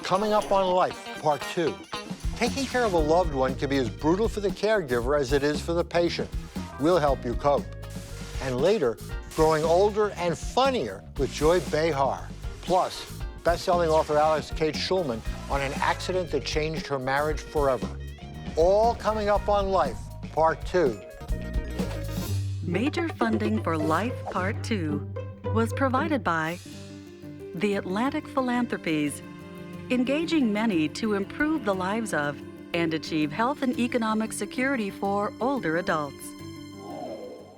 Coming up on Life, Part 2. Taking care of a loved one can be as brutal for the caregiver as it is for the patient. We'll help you cope. And later, growing older and funnier with Joy Behar. Plus, best-selling author Alex Kate Shulman on an accident that changed her marriage forever. All coming up on Life, Part 2. Major funding for Life Part 2 was provided by the Atlantic Philanthropies, engaging many to improve the lives of and achieve health and economic security for older adults.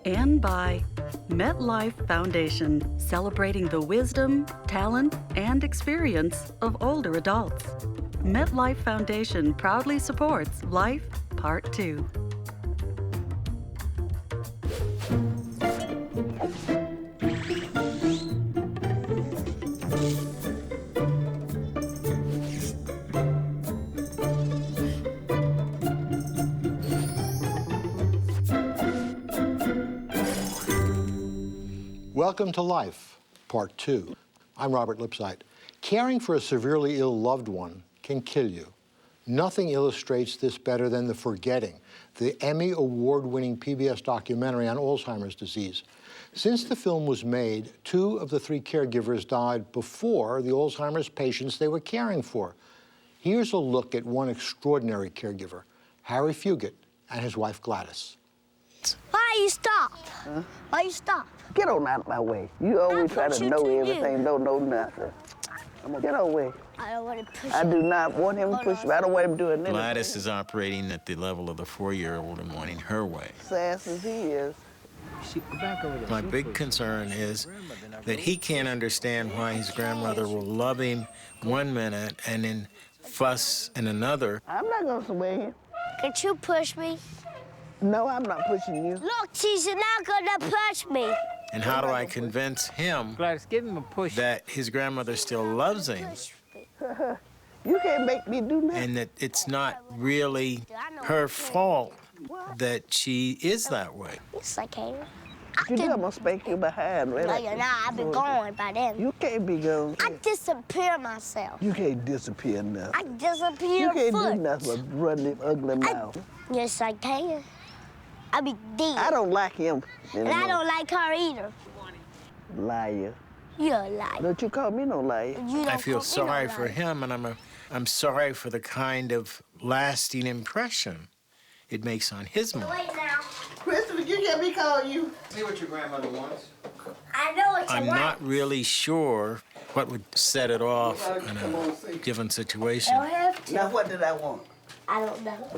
And by MetLife Foundation, celebrating the wisdom, talent, and experience of older adults. MetLife Foundation proudly supports Life Part 2. Welcome to Life, Part 2. I'm Robert Lipsyte. Caring for a severely ill loved one can kill you. Nothing illustrates this better than The Forgetting, the Emmy Award-winning PBS documentary on Alzheimer's disease. Since the film was made, 2 of the 3 caregivers died before the Alzheimer's patients they were caring for. Here's a look at one extraordinary caregiver, Harry Fugit and his wife Gladys. Why you stop? Huh? Why you stop? Get on out of my way. You always try to know everything, don't know nothing. I'm gonna get away. I don't want to push I do not want him to push me. I don't want him doing anything. Gladys is operating at the level of the 4-year-old and wanting her way. Sass as he is. My big concern is that he can't understand why his grandmother will love him one minute and then fuss in another. I'm not gonna sway him. Could you push me? No, I'm not pushing you. Look, she's not gonna push me. And how do I convince him Gladys, give him a push. that his grandmother still loves him You can't make me do nothing. and that it's not really her fault that she is that way? Yes, I can. You know I'm gonna spank you behind, right? No, you're not. I'll be gone by then. You can't be gone. I disappear myself. You can't disappear nothing. I disappear You can't foot. do nothing but run them ugly mouth. Yes, I can. I'll be dead. I don't like him And I don't like her either. Liar. You're a liar. Don't you call me no liar. You don't I feel call me no sorry for liar. him, and I'm sorry for the kind of lasting impression it makes on his mind. Wait now. Christopher, you get me call you. See what your grandmother wants. I know what you I'm want. not really sure what would set it off in a given situation. I don't have to. Now, what did I want? I don't know.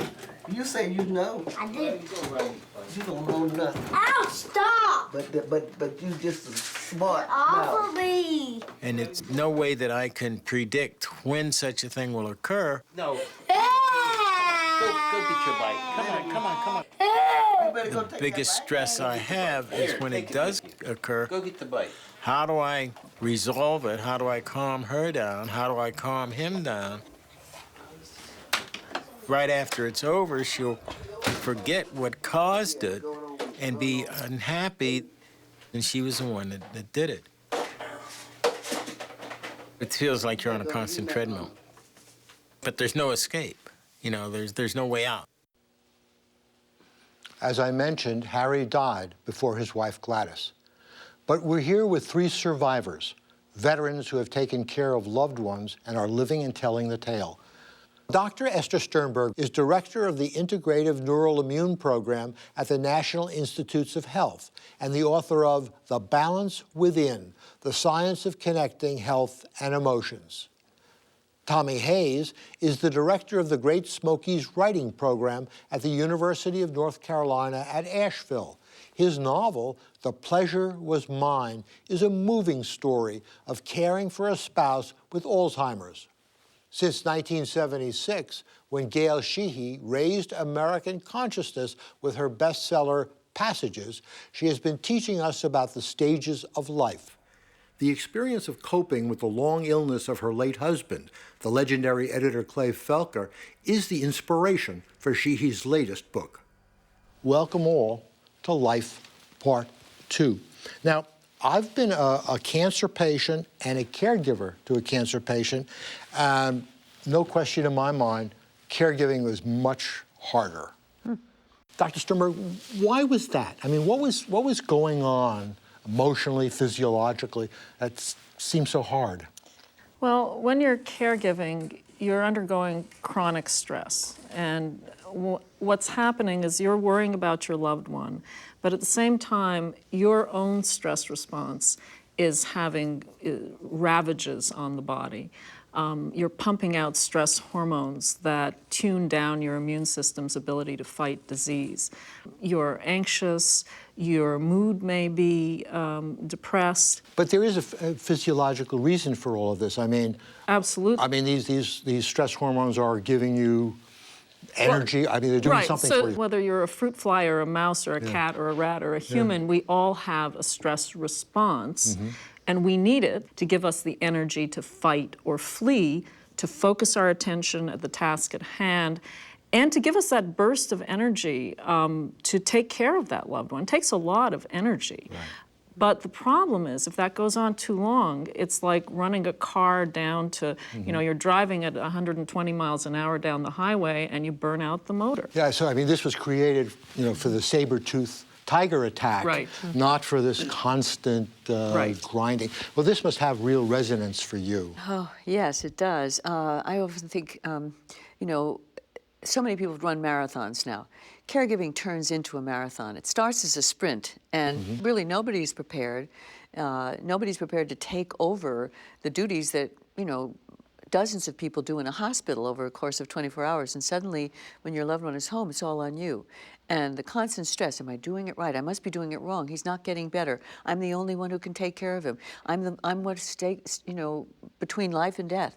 You say you know. I did. You don't know nothing. Ow, stop! But you just a smart Off mouth. of me. And it's no way that I can predict when such a thing will occur. No, Ah! go get your bike. Come on. You better go The take biggest that stress I have is when it does occur. Go get the bike. How do I resolve it? How do I calm her down? How do I calm him down? Right after it's over, she'll forget what caused it and be unhappy, and she was the one that did it. It feels like you're on a constant treadmill. But there's no escape. You know, there's no way out. As I mentioned, Harry died before his wife Gladys. But we're here with 3 survivors, veterans who have taken care of loved ones and are living and telling the tale. Dr. Esther Sternberg is director of the Integrative Neural Immune Program at the National Institutes of Health and the author of The Balance Within, The Science of Connecting Health and Emotions. Tommy Hayes is the director of the Great Smokies Writing Program at the University of North Carolina at Asheville. His novel, The Pleasure Was Mine, is a moving story of caring for a spouse with Alzheimer's. Since 1976, when Gail Sheehy raised American consciousness with her bestseller, Passages, she has been teaching us about the stages of life. The experience of coping with the long illness of her late husband, the legendary editor Clay Felker, is the inspiration for Sheehy's latest book. Welcome all to Life Part 2. Now, I've been a cancer patient and a caregiver to a cancer patient no question in my mind, caregiving was much harder. Dr. Sternberg, why was that? I mean, what was going on emotionally, physiologically, that seemed so hard? Well, when you're caregiving, you're undergoing chronic stress. And what's happening is you're worrying about your loved one, but at the same time, your own stress response is having ravages on the body. You're pumping out stress hormones that tune down your immune system's ability to fight disease. You're anxious, your mood may be depressed. But there is a physiological reason for all of this. I mean, absolutely. I mean, these stress hormones are giving you energy. I mean, they're doing something so for you. Whether you're a fruit fly or a mouse or a cat or a rat or a human, we all have a stress response. And we need it to give us the energy to fight or flee, to focus our attention at the task at hand, and to give us that burst of energy to take care of that loved one. It takes a lot of energy. Right. But the problem is, if that goes on too long, it's like running a car down to, you know, you're driving at 120 miles an hour down the highway and you burn out the motor. Yeah, so I mean, this was created, you know, for the saber-tooth tiger attack, not for this constant grinding. Well, this must have real resonance for you. Oh, yes, it does. I often think, you know, so many people run marathons now. Caregiving turns into a marathon. It starts as a sprint, and really nobody's prepared. Nobody's prepared to take over the duties that, you know, dozens of people do in a hospital over a course of 24 hours. And suddenly, when your loved one is home, it's all on you. And the constant stress, am I doing it right? I must be doing it wrong. He's not getting better. I'm the only one who can take care of him. I'm what stakes, you know, between life and death.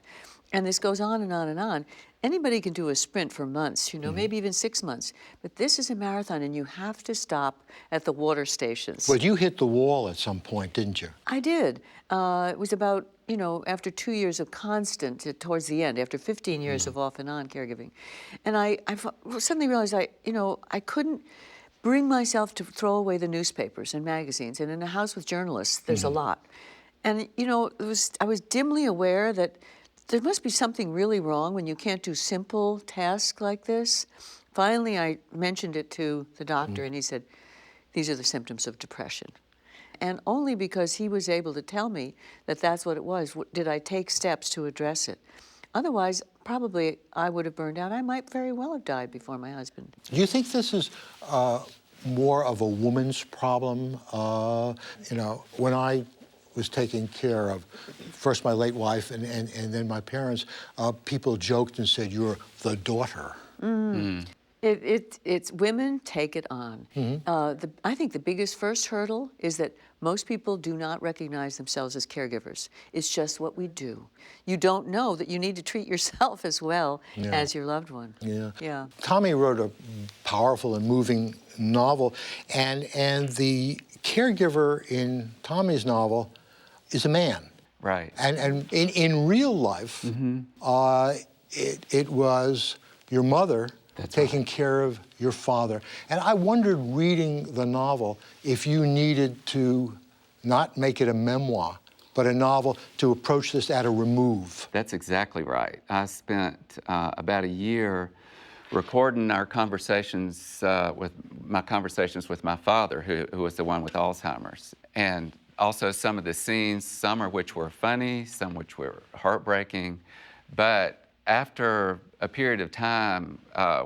And this goes on and on and on. Anybody can do a sprint for months, you know, maybe even 6 months. But this is a marathon, and you have to stop at the water stations. But you hit the wall at some point, didn't you? I did. It was about, you know, after 2 years of constant, towards the end, after 15 years of off and on caregiving. And I suddenly realized I couldn't bring myself to throw away the newspapers and magazines. And in a house with journalists, there's a lot. And, you know, I was dimly aware that there must be something really wrong when you can't do simple tasks like this. Finally, I mentioned it to the doctor, and he said, these are the symptoms of depression. And only because he was able to tell me that that's what it was did I take steps to address it. Otherwise, probably I would have burned out. I might very well have died before my husband. Do you think this is more of a woman's problem? You know, when I was taking care of first my late wife and then my parents, people joked and said, "You're the daughter." It's women take it on. I think the biggest first hurdle is that most people do not recognize themselves as caregivers. It's just what we do. You don't know that you need to treat yourself as well as your loved one. Yeah. Tommy wrote a powerful and moving novel, and the caregiver in Tommy's novel is a man. Right. And in real life, it was your mother taking care of your father. And I wondered, reading the novel, if you needed to not make it a memoir, but a novel to approach this at a remove. That's exactly right. I spent about a year recording our conversations with my father, who was the one with Alzheimer's. And also some of the scenes, some of which were funny, some which were heartbreaking. But after a period of time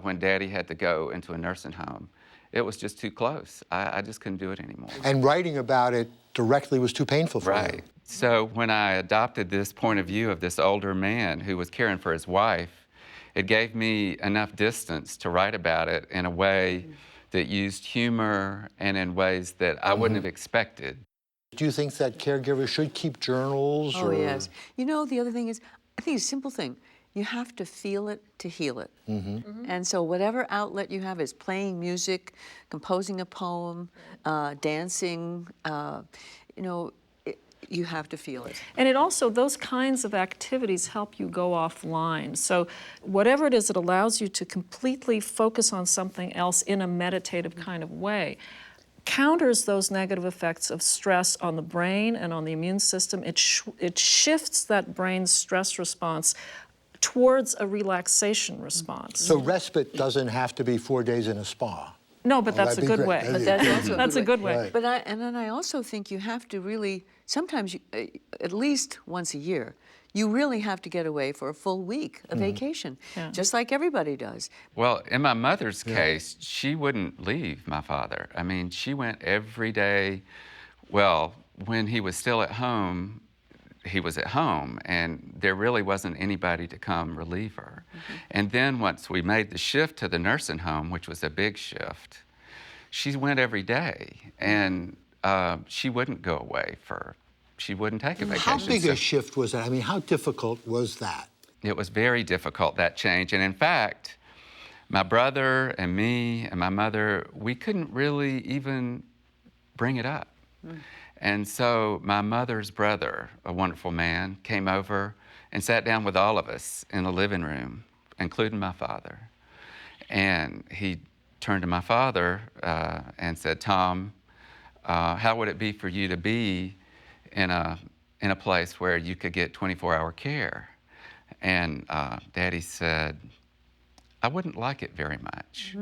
when Daddy had to go into a nursing home, it was just too close. I just couldn't do it anymore. And writing about it directly was too painful for you. Right. So when I adopted this point of view of this older man who was caring for his wife, it gave me enough distance to write about it in a way that used humor and in ways that I wouldn't have expected. Do you think that caregivers should keep journals? Oh, yes. You know, the other thing is, I think it's a simple thing. You have to feel it to heal it. And so whatever outlet you have is playing music, composing a poem, dancing, you know, you have to feel it. And it also, those kinds of activities help you go offline. So whatever it is, it allows you to completely focus on something else in a meditative kind of way. Counters those negative effects of stress on the brain and on the immune system. It shifts that brain's stress response towards a relaxation response. So respite doesn't have to be 4 days in a spa. No, but that's a that'd be good great. way. That'd be That's also That's a good way. Right. But then I also think you have to really, sometimes, at least once a year, you really have to get away for a full week, a vacation, just like everybody does. Well, in my mother's case, she wouldn't leave my father. I mean, she went every day. Well, when he was still at home, he was at home, and there really wasn't anybody to come relieve her. And then once we made the shift to the nursing home, which was a big shift, she went every day, and she wouldn't go away she wouldn't take a vacation. How big So a shift was that? I mean, how difficult was that? it was very difficult, that change. And in fact, my brother and me and my mother, we couldn't really even bring it up. And so my mother's brother, a wonderful man, came over and sat down with all of us in the living room, including my father. And he turned to my father and said, Tom, how would it be for you to be in a place where you could get 24-hour care? And Daddy said, I wouldn't like it very much.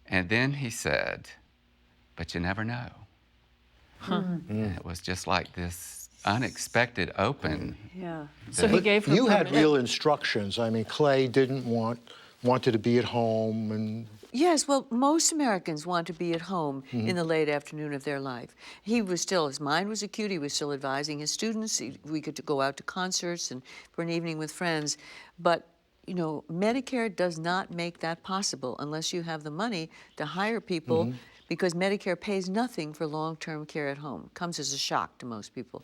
And then he said, but you never know. And it was just like this unexpected open. Yeah. So he gave her You had permission. real instructions. I mean, Clay wanted to be at home, and Yes, well, most Americans want to be at home in the late afternoon of their life. His mind was acute, he was still advising his students. We could go out to concerts and for an evening with friends. But, you know, Medicare does not make that possible unless you have the money to hire people, because Medicare pays nothing for long-term care at home. It comes as a shock to most people.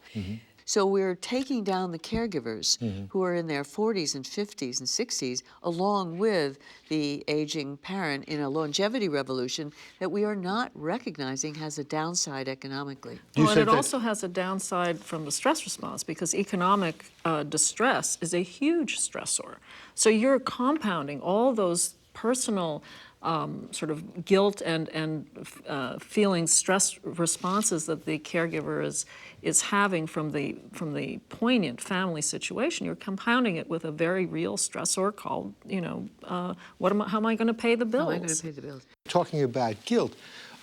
So we're taking down the caregivers who are in their 40s and 50s and 60s, along with the aging parent, in a longevity revolution that we are not recognizing has a downside economically. Well, and it also has a downside from the stress response, because economic distress is a huge stressor. So you're compounding all those personal sort of guilt and feeling stress responses that the caregiver is having from the poignant family situation. You're compounding it with a very real stressor called, you know, how am I going to pay the bills? How am I going to pay the bills? talking about guilt,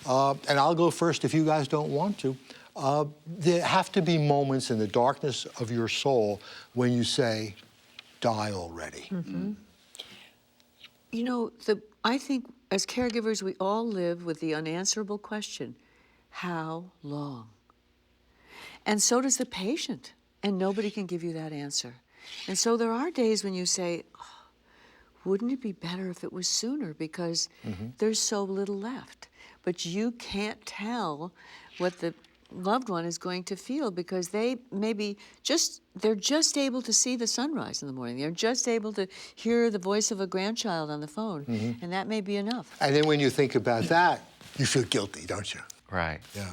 and I'll go first if you guys don't want to, there have to be moments in the darkness of your soul when you say, die already. You know, I think as caregivers, we all live with the unanswerable question, how long? And so does the patient, and nobody can give you that answer. And so there are days when you say, oh, wouldn't it be better if it was sooner, because there's so little left. But you can't tell what the loved one is going to feel, because they're just able to see the sunrise in the morning. They're just able to hear the voice of a grandchild on the phone, and that may be enough. And then when you think about that, you feel guilty, don't you? Right. Yeah.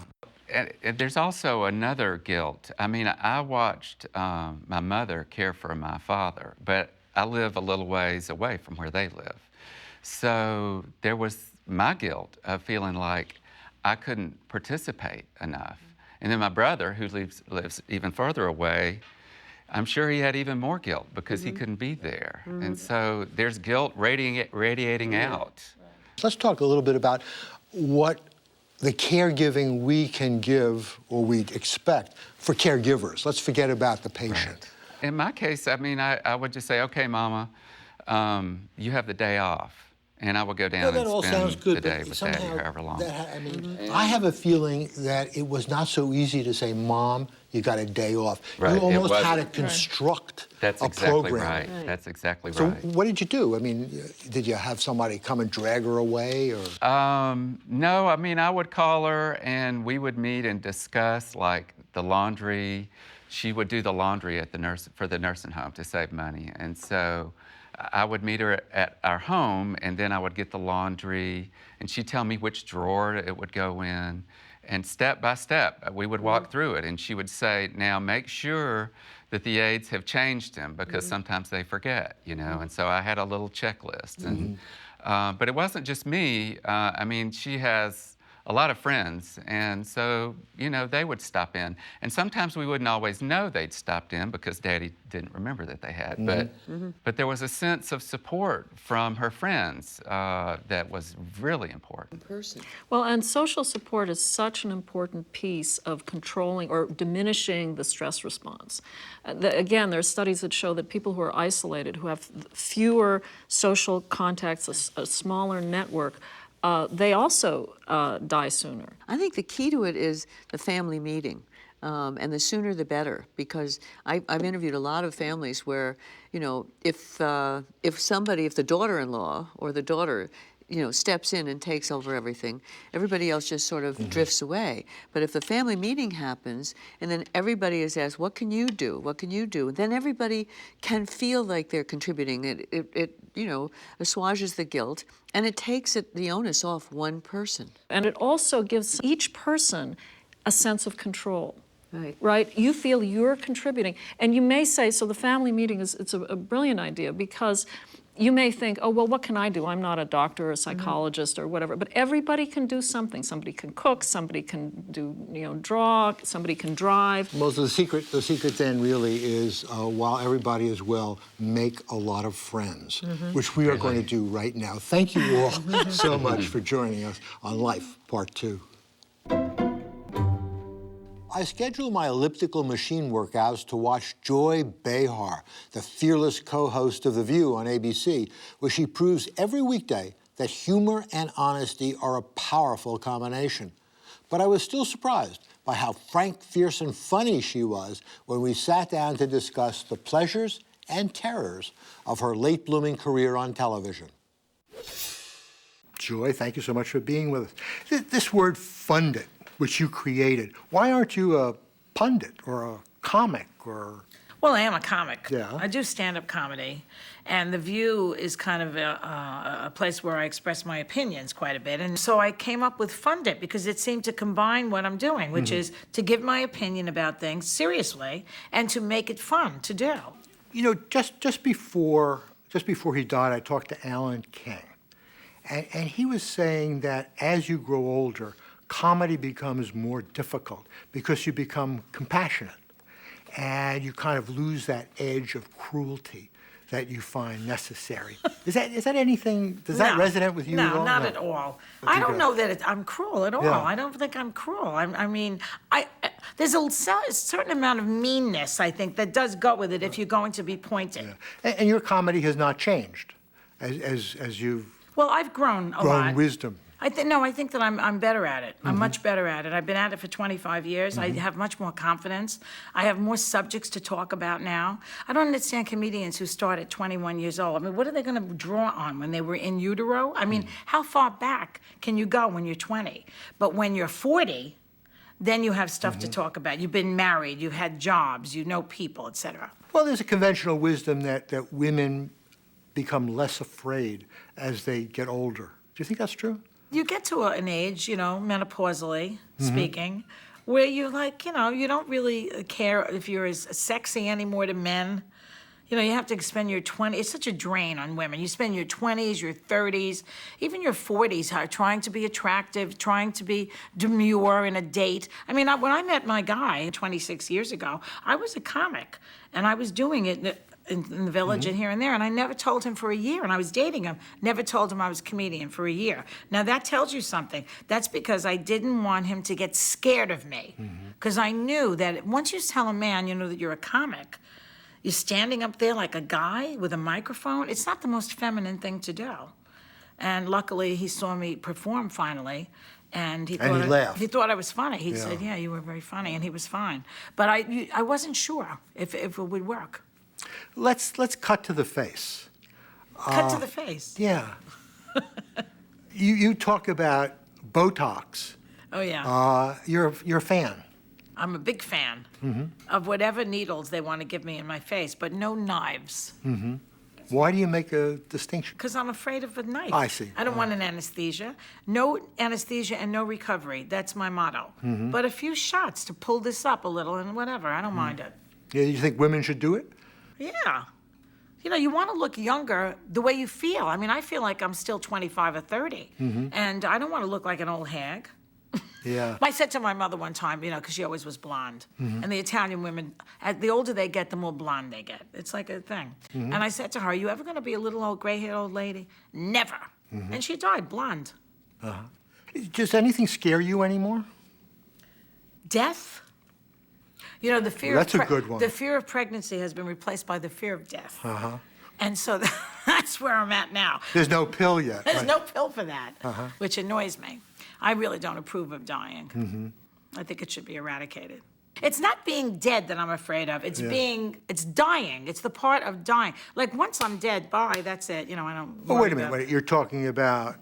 And there's also another guilt. I mean, I watched my mother care for my father, but I live a little ways away from where they live. So there was my guilt of feeling like I couldn't participate enough. And then my brother, who lives even further away, I'm sure he had even more guilt because he couldn't be there. And so there's guilt radiating out. Let's talk a little bit about what the caregiving we can give or we expect for caregivers. Let's forget about the patient. Right. In my case, I mean, I would just say, okay, Mama, you have the day off. And I will go down that all and sounds spend good, the day but with somehow Daddy, however long. I have a feeling that it was not so easy to say, Mom, you got a day off. Right, You it almost had to wasn't. construct That's a exactly program. right. That's exactly So right. what did you do? I mean, did you have somebody come and drag her away, or? No, I mean, I would call her and we would meet and discuss like the laundry. She would do the laundry at for the nursing home to save money. And so I would meet her at our home, and then I would get the laundry, and she'd tell me which drawer it would go in. And step by step, we would walk through it, and she would say, now make sure that the aides have changed them, because sometimes they forget, you know. And so I had a little checklist. And, but it wasn't just me. I mean, she has a lot of friends, and so, you know, they would stop in. And sometimes we wouldn't always know they'd stopped in because Daddy didn't remember that they had. But there was a sense of support from her friends that was really important. Well, and social support is such an important piece of controlling or diminishing the stress response. Again, there are studies that show that people who are isolated, who have fewer social contacts, a smaller network, they also die sooner. I think the key to it is the family meeting. And the sooner the better, because I've interviewed a lot of families where, you know, if the daughter-in-law or the daughter, you know, steps in and takes over everything, everybody else just sort of drifts away. But if the family meeting happens and then everybody is asked, what can you do? What can you do? Then everybody can feel like they're contributing. It you know, assuages the guilt, and it takes the onus off one person. And it also gives each person a sense of control. Right. Right? You feel you're contributing. And you may say, so the family meeting it's a brilliant idea, because you may think, oh, well, what can I do? I'm not a doctor or a psychologist or whatever. But everybody can do something. Somebody can cook, somebody can do, you know, draw, somebody can drive. Well, the secret then really is, while everybody is well, make a lot of friends, which we are going to do right now. Thank you all so much for joining us on Life, Part 2. I schedule my elliptical machine workouts to watch Joy Behar, the fearless co-host of The View on ABC, where she proves every weekday that humor and honesty are a powerful combination. But I was still surprised by how frank, fierce, and funny she was when we sat down to discuss the pleasures and terrors of her late-blooming career on television. Joy, thank you so much for being with us. This word, funded, which you created. Why aren't you a pundit or a comic or? Well, I am a comic. Yeah. I do stand-up comedy, and The View is kind of a place where I express my opinions quite a bit. And so I came up with Fund It because it seemed to combine what I'm doing, which is to give my opinion about things seriously and to make it fun to do. You know, just before he died, I talked to Alan King, and he was saying that as you grow older, comedy becomes more difficult because you become compassionate and you kind of lose that edge of cruelty that you find necessary. Is that anything, does that resonate with you at all? No, not at all. I don't know that I'm cruel at all. Yeah. I don't think I'm cruel. I mean, there's a certain amount of meanness, I think, that does go with it if you're going to be pointed. Yeah. And your comedy has not changed as you've Well, I've grown a lot. grown wisdom. I think that I'm better at it. I'm much better at it. I've been at it for 25 years. I have much more confidence. I have more subjects to talk about now. I don't understand comedians who start at 21 years old. I mean, what are they going to draw on when they were in utero? I mean, how far back can you go when you're 20? But when you're 40, then you have stuff to talk about. You've been married, you've had jobs, you know people, et cetera. Well, there's a conventional wisdom that women become less afraid as they get older. Do you think that's true? You get to an age, you know, menopausally speaking, where you're like, you know, you don't really care if you're as sexy anymore to men. You know, you have to spend your 20s. It's such a drain on women. You spend your 20s, your 30s, even your 40s trying to be attractive, trying to be demure in a date. I mean, when I met my guy 26 years ago, I was a comic, and I was doing it in the village and here and there, and I never told him for a year, and I was dating him, never told him I was a comedian for a year. Now that tells you something. That's because I didn't want him to get scared of me, because I knew that once you tell a man, you know, that you're a comic, you're standing up there like a guy with a microphone, it's not the most feminine thing to do. And luckily he saw me perform finally, and he laughed. He thought I was funny. He said, yeah, you were very funny, and he was fine. But I wasn't sure if it would work. Let's cut to the face. Cut to the face. Yeah. you talk about Botox. Oh, yeah. You're a fan. I'm a big fan of whatever needles they want to give me in my face, but no knives. Why do you make a distinction? Because I'm afraid of a knife. I see. I don't want an anesthesia. No anesthesia and no recovery. That's my motto. But a few shots to pull this up a little and whatever. I don't mind it. Yeah, you think women should do it? Yeah. You know, you want to look younger the way you feel. I mean, I feel like I'm still 25 or 30. And I don't want to look like an old hag. Yeah. I said to my mother one time, you know, because she always was blonde, and the Italian women, the older they get, the more blonde they get. It's like a thing. And I said to her, "Are you ever going to be a little old gray-haired old lady?" Never. And she died blonde. Does anything scare you anymore? Death. You know, the fear. That's a good one. The fear of pregnancy has been replaced by the fear of death. And so that's where I'm at now. There's no pill yet. There's right? no pill for that, which annoys me. I really don't approve of dying. I think it should be eradicated. It's not being dead that I'm afraid of. It's it's dying. It's the part of dying. Like once I'm dead, bye, that's it. You know, I don't. Oh, wait a minute. You're talking about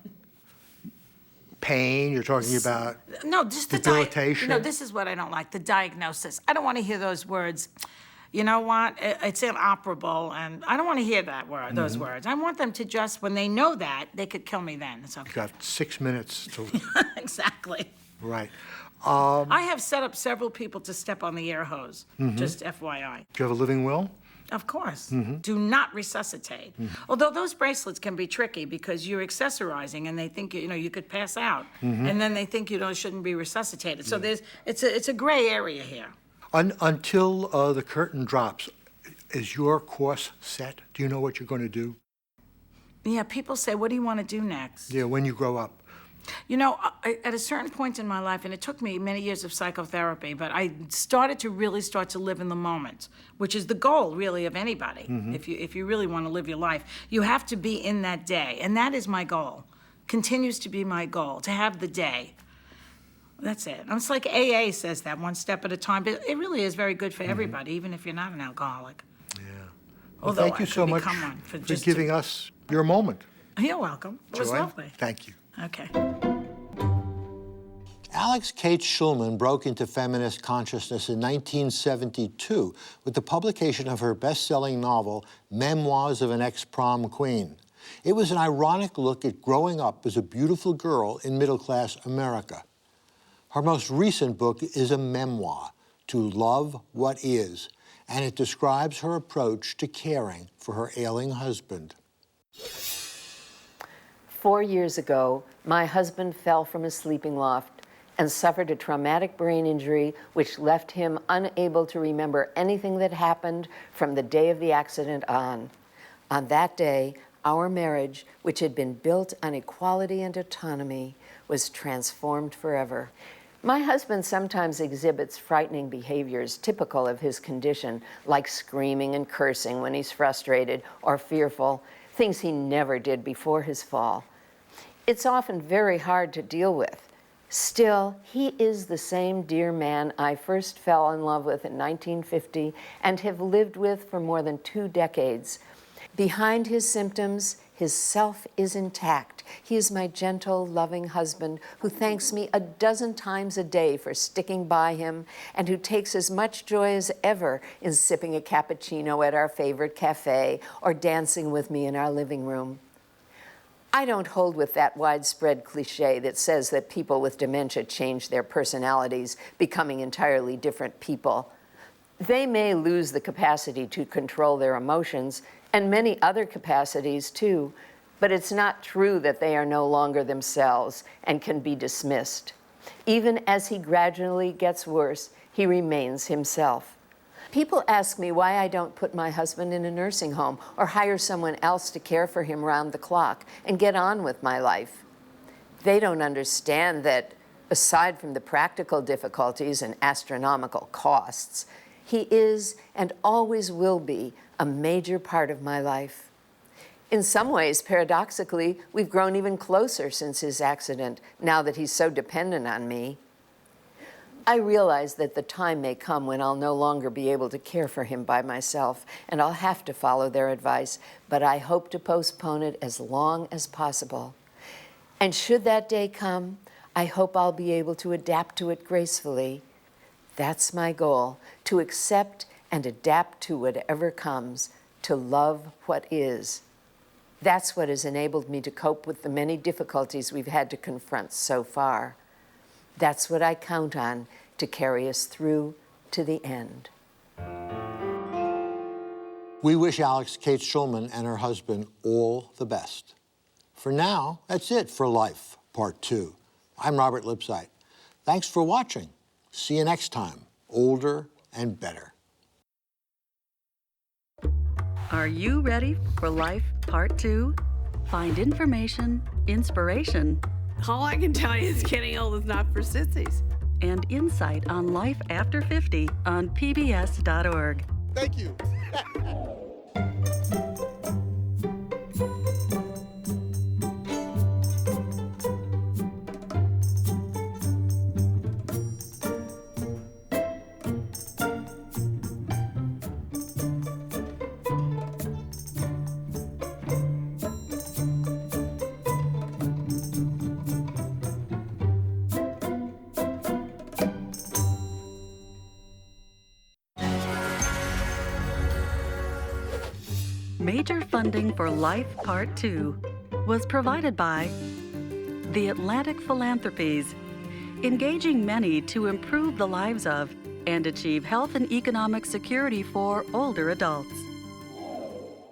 pain. You're talking about no, just the debilitation. this is what I don't like. The diagnosis. I don't want to hear those words. You know what? It's inoperable, and I don't want to hear that word. Those words. I want them to just, when they know that, they could kill me then. It's okay. You got 6 minutes to. Exactly. Right. I have set up several people to step on the air hose. Just FYI. Do you have a living will? Of course. Do not resuscitate. Although those bracelets can be tricky because you're accessorizing and they think you could pass out, and then they think shouldn't be resuscitated. So it's a gray area here. Until the curtain drops, is your course set? Do you know what you're going to do? Yeah, people say, "What do you want to do next?" Yeah, when you grow up. You know, at a certain point in my life, and it took me many years of psychotherapy, but I started to really live in the moment, which is the goal, really, of anybody. If you really want to live your life, you have to be in that day, and that is my goal. Continues to be my goal, to have the day. That's it. It's like AA says that, one step at a time, but it really is very good for everybody, even if you're not an alcoholic. Yeah. Well, Although thank you I so could much become one for just giving us your moment. You're welcome. It was Joy. lovely. Thank you. Okay. Alex Kate Shulman broke into feminist consciousness in 1972 with the publication of her best-selling novel, Memoirs of an Ex-Prom Queen. It was an ironic look at growing up as a beautiful girl in middle-class America. Her most recent book is a memoir, To Love What Is, and it describes her approach to caring for her ailing husband. 4 years ago, my husband fell from his sleeping loft and suffered a traumatic brain injury which left him unable to remember anything that happened from the day of the accident on. On that day, our marriage, which had been built on equality and autonomy, was transformed forever. My husband sometimes exhibits frightening behaviors typical of his condition, like screaming and cursing when he's frustrated or fearful, things he never did before his fall. It's often very hard to deal with. Still, he is the same dear man I first fell in love with in 1950 and have lived with for more than 2 decades. Behind his symptoms, his self is intact. He is my gentle, loving husband who thanks me a dozen times a day for sticking by him and who takes as much joy as ever in sipping a cappuccino at our favorite cafe or dancing with me in our living room. I don't hold with that widespread cliche that says that people with dementia change their personalities, becoming entirely different people. They may lose the capacity to control their emotions, and many other capacities too, but it's not true that they are no longer themselves and can be dismissed. Even as he gradually gets worse, he remains himself. People ask me why I don't put my husband in a nursing home or hire someone else to care for him round the clock and get on with my life. They don't understand that, aside from the practical difficulties and astronomical costs, he is and always will be a major part of my life. In some ways, paradoxically, we've grown even closer since his accident, now that he's so dependent on me. I realize that the time may come when I'll no longer be able to care for him by myself, and I'll have to follow their advice, but I hope to postpone it as long as possible. And should that day come, I hope I'll be able to adapt to it gracefully. That's my goal, to accept and adapt to whatever comes, to love what is. That's what has enabled me to cope with the many difficulties we've had to confront so far. That's what I count on to carry us through to the end. We wish Alex Kate Shulman and her husband all the best. For now, that's it for Life, Part 2. I'm Robert Lipsyte. Thanks for watching. See you next time, older and better. Are you ready for Life Part 2? Find information, inspiration, All I can tell you is getting old is not for sissies. and insight on life after 50 on pbs.org. Thank you. Major funding for Life Part 2 was provided by the Atlantic Philanthropies, engaging many to improve the lives of and achieve health and economic security for older adults.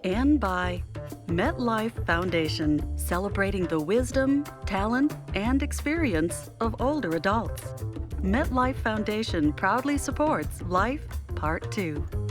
And by MetLife Foundation, celebrating the wisdom, talent, and experience of older adults. MetLife Foundation proudly supports Life Part 2.